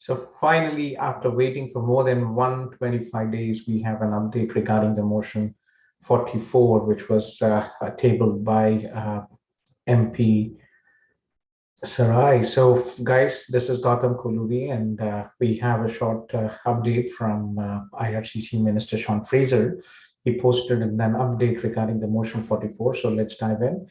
So finally, after waiting for more than 125 days, we have an update regarding the motion 44, which was tabled by MP Sarai. So guys, this is Gautam Kuluri, and we have a short update from IRCC Minister Sean Fraser. He posted an update regarding the motion 44. So let's dive in.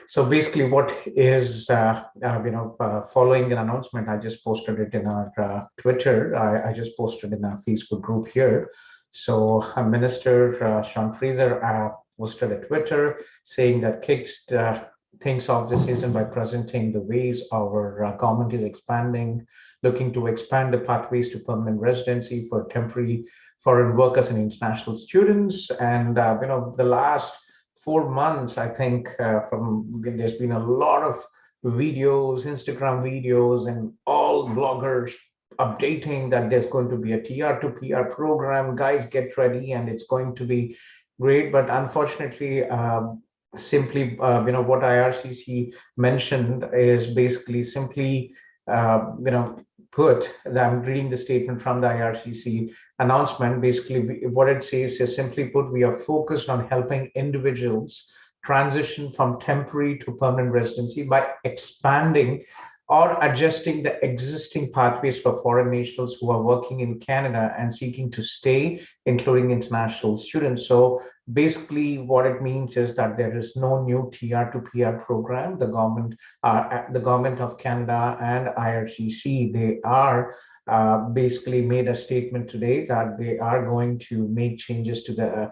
So basically, what is following an announcement? I just posted it in our Twitter. I just posted in our Facebook group here. So Minister Sean Fraser posted a Twitter saying that kicked things off this season by presenting the ways our government is expanding, looking to expand the pathways to permanent residency for temporary foreign workers and international students. And the last 4 months, I think, there's been a lot of videos, Instagram videos, and all bloggers updating that there's going to be a TR to PR program. Guys, get ready, and it's going to be great. But unfortunately, simply, what IRCC mentioned is basically simply, put, I'm reading the statement from the IRCC announcement. Basically, what it says is simply put, we are focused on helping individuals transition from temporary to permanent residency by expanding or adjusting the existing pathways for foreign nationals who are working in Canada and seeking to stay, including international students. So basically, what it means is that there is no new TR to PR program. The government of Canada and IRCC, they are basically made a statement today that they are going to make changes to the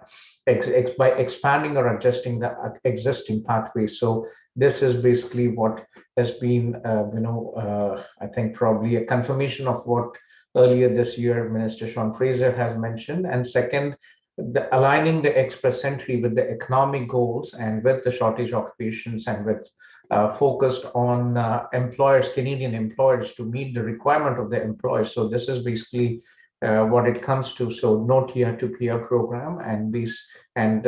by expanding or adjusting the existing pathways. So this is basically what has been, I think probably a confirmation of what earlier this year Minister Sean Fraser has mentioned. And second, aligning the express entry with the economic goals and with the shortage occupations and with focused on employers, Canadian employers, to meet the requirement of the employers. So this is basically what it comes to. So no TR to PR program, and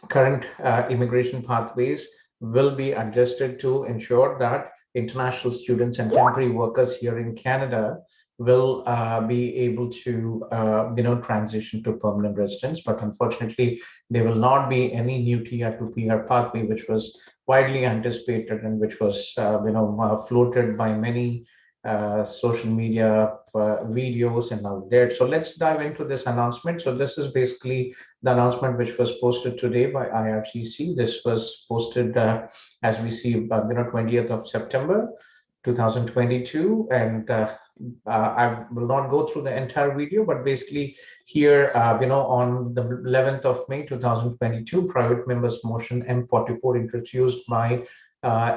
current immigration pathways will be adjusted to ensure that international students and temporary workers here in Canada will be able to transition to permanent residence. But unfortunately, there will not be any new TR to PR pathway, which was widely anticipated and which was floated by many social media videos and out there. So let's dive into this announcement. So this is basically the announcement which was posted today by IRCC. This was posted as we see 20th of September 2022, and I will not go through the entire video, but basically here, on the 11th of May 2022, private members motion M44 introduced by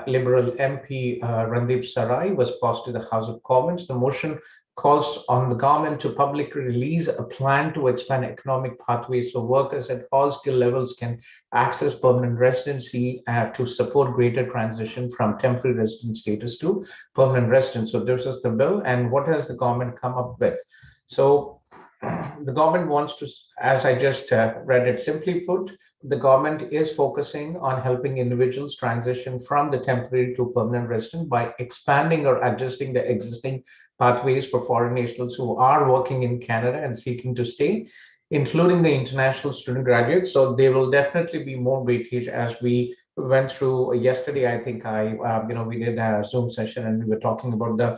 Liberal MP Randeep Sarai was passed to the House of Commons. The motion calls on the government to publicly release a plan to expand economic pathways so workers at all skill levels can access permanent residency to support greater transition from temporary resident status to permanent residence. So this is the bill, and what has the government come up with? So the government wants to, as I just read it, simply put, the government is focusing on helping individuals transition from the temporary to permanent resident by expanding or adjusting the existing pathways for foreign nationals who are working in Canada and seeking to stay, including the international student graduates. So there will definitely be more weightage. As we went through yesterday, I think we did a Zoom session and we were talking about the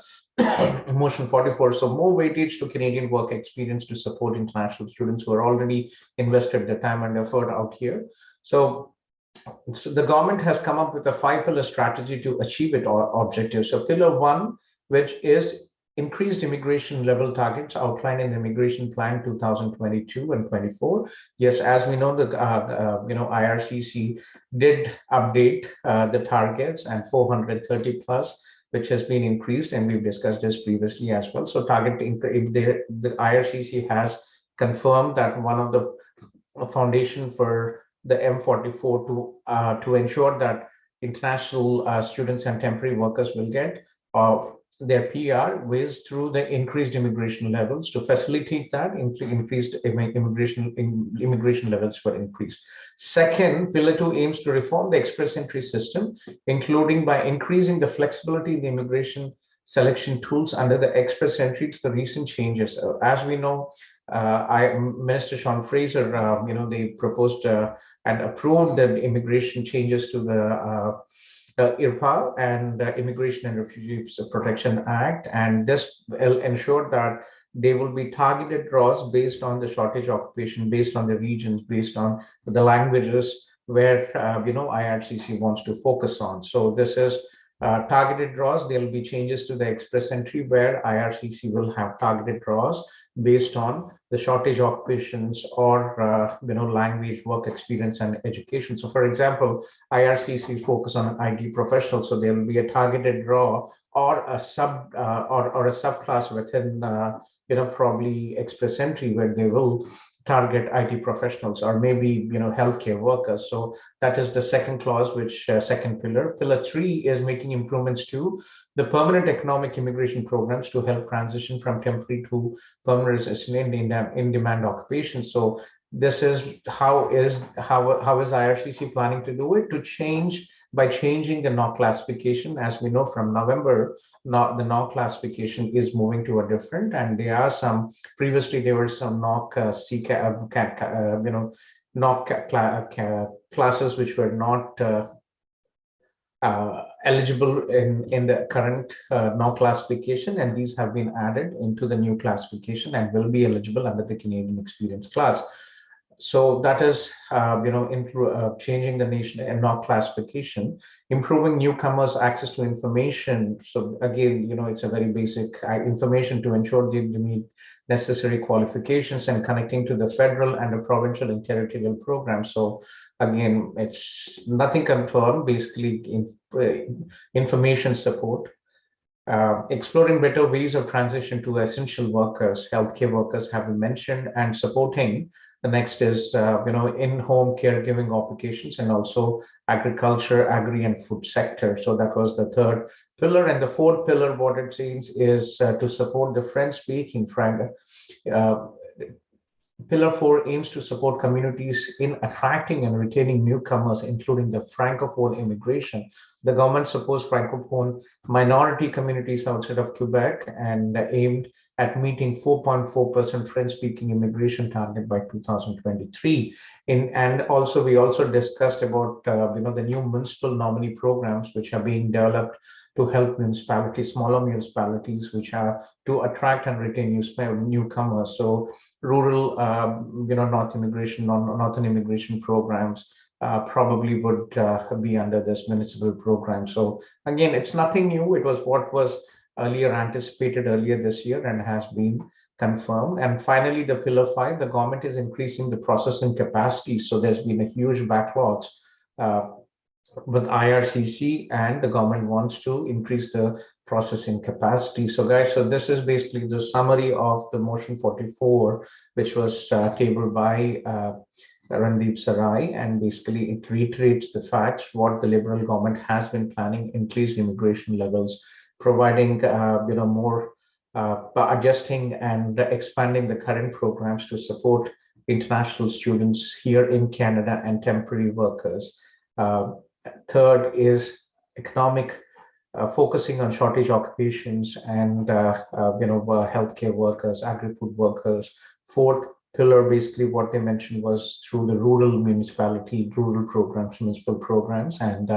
motion 44. So more weightage to Canadian work experience to support international students who are already invested the time and effort out here. So the government has come up with a 5-pillar strategy to achieve its objective. So pillar 1, which is increased immigration level targets outlined in the Immigration Plan 2022 and 24. Yes, as we know, the IRCC did update the targets, and 430 plus, which has been increased, and we've discussed this previously as well. So the IRCC has confirmed that one of the foundation for the M44 to ensure that international students and temporary workers will get their PR ways through the increased immigration levels. To facilitate that, increased immigration levels were increased. Second, pillar 2 aims to reform the express entry system, including by increasing the flexibility in the immigration selection tools under the express entry to the recent changes. As we know, Minister Sean Fraser, they proposed and approved the immigration changes to the IRPA and Immigration and Refugees Protection Act, and this will ensure that there will be targeted draws based on the shortage occupation, based on the regions, based on the languages where IRCC wants to focus on. So this is targeted draws. There will be changes to the express entry where IRCC will have targeted draws based on the shortage occupations or language, work experience, and education. So, for example, IRCC focus on IT professionals, so there will be a targeted draw or a or a subclass within probably express entry where they will target IT professionals or maybe healthcare workers. So that is the second clause, which second pillar. Pillar 3 is making improvements to the permanent economic immigration programs to help transition from temporary to permanent resident in demand occupations. So this is how is IRCC planning to do it, to change by changing the NOC classification. As we know, from November, the NOC classification is moving to a different, and there are some previously there were some NOC NOC classes which were not eligible in the current NOC classification, and these have been added into the new classification and will be eligible under the Canadian Experience class. So that is, changing the nation and NOC classification, improving newcomers' access to information. So again, it's a very basic information to ensure they meet necessary qualifications and connecting to the federal and the provincial and territorial programs. So again, it's nothing confirmed, basically information support. Exploring better ways of transition to essential workers, healthcare workers have been mentioned, and supporting. The next is, in-home caregiving occupations and also agriculture, agri and food sector. So that was the third pillar. And the fourth pillar, what it says is to support the French-speaking Pillar 4 aims to support communities in attracting and retaining newcomers, including the Francophone immigration. The government supports Francophone minority communities outside of Quebec and aimed at meeting 4.4% French-speaking immigration target by 2023. And also, we also discussed about the new municipal nominee programs which are being developed to help municipalities, smaller municipalities, which are to attract and retain newcomers. So rural, northern immigration programs probably would be under this municipal program. So again, it's nothing new. It was what was earlier anticipated earlier this year and has been confirmed. And finally, the pillar 5, the government is increasing the processing capacity. So there's been a huge backlogs with IRCC, and the government wants to increase the processing capacity. So guys, so this is basically the summary of the motion 44, which was tabled by Randeep Sarai, and basically it reiterates the facts what the Liberal government has been planning: increased immigration levels, providing more adjusting and expanding the current programs to support international students here in Canada and temporary workers. Third is economic, focusing on shortage occupations and healthcare workers, agri-food workers. Fourth pillar, basically what they mentioned was through the rural programs, municipal programs. And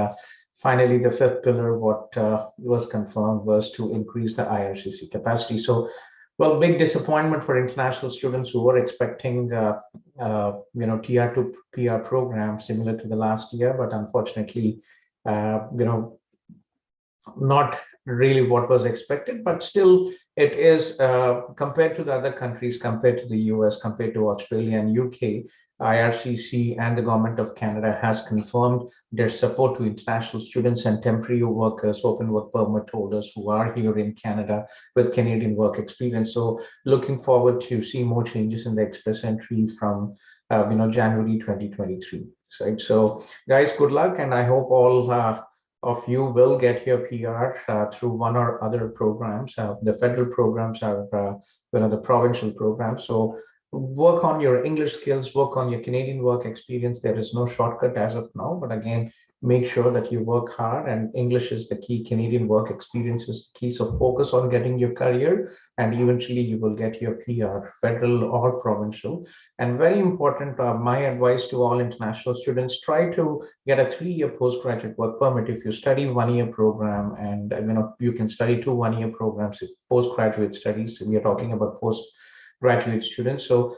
finally, the fifth pillar, what was confirmed was to increase the IRCC capacity. So, well, big disappointment for international students who were expecting, TR to PR program similar to the last year, but unfortunately, not really what was expected. But still, it is compared to the other countries, compared to the US, compared to Australia and UK. IRCC and the Government of Canada has confirmed their support to international students and temporary workers, open work permit holders who are here in Canada with Canadian work experience. So looking forward to see more changes in the express entry from January 2023. Right. So guys, good luck, and I hope all of you will get your PR through one or other programs. The federal programs are the provincial programs. So work on your English skills, work on your Canadian work experience. There is no shortcut as of now, but again, make sure that you work hard, and English is the key. Canadian work experience is the key. So focus on getting your career, and eventually you will get your PR, federal or provincial. And very important, my advice to all international students: try to get a 3-year postgraduate work permit. If you study 1-year program, and you can study 2 1-year programs, postgraduate studies. We are talking about postgraduate students. So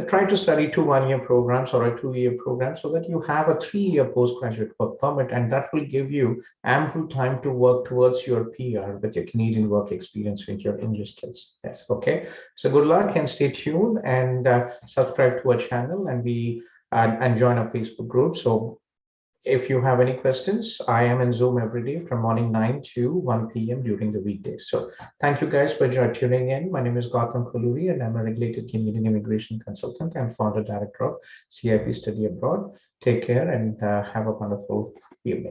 try to study 2 1-year programs or a 2-year program so that you have a 3-year postgraduate work permit, and that will give you ample time to work towards your PR with your Canadian work experience with your English skills. Yes, okay. So good luck and stay tuned, and subscribe to our channel, and join our Facebook group. So if you have any questions, I am in Zoom every day from morning 9 to 1 p.m. during the weekdays. So thank you guys for tuning in. My name is Gautam Kaluri, and I'm a regulated Canadian immigration consultant and founder director of CIP Study Abroad. Take care, and have a wonderful evening.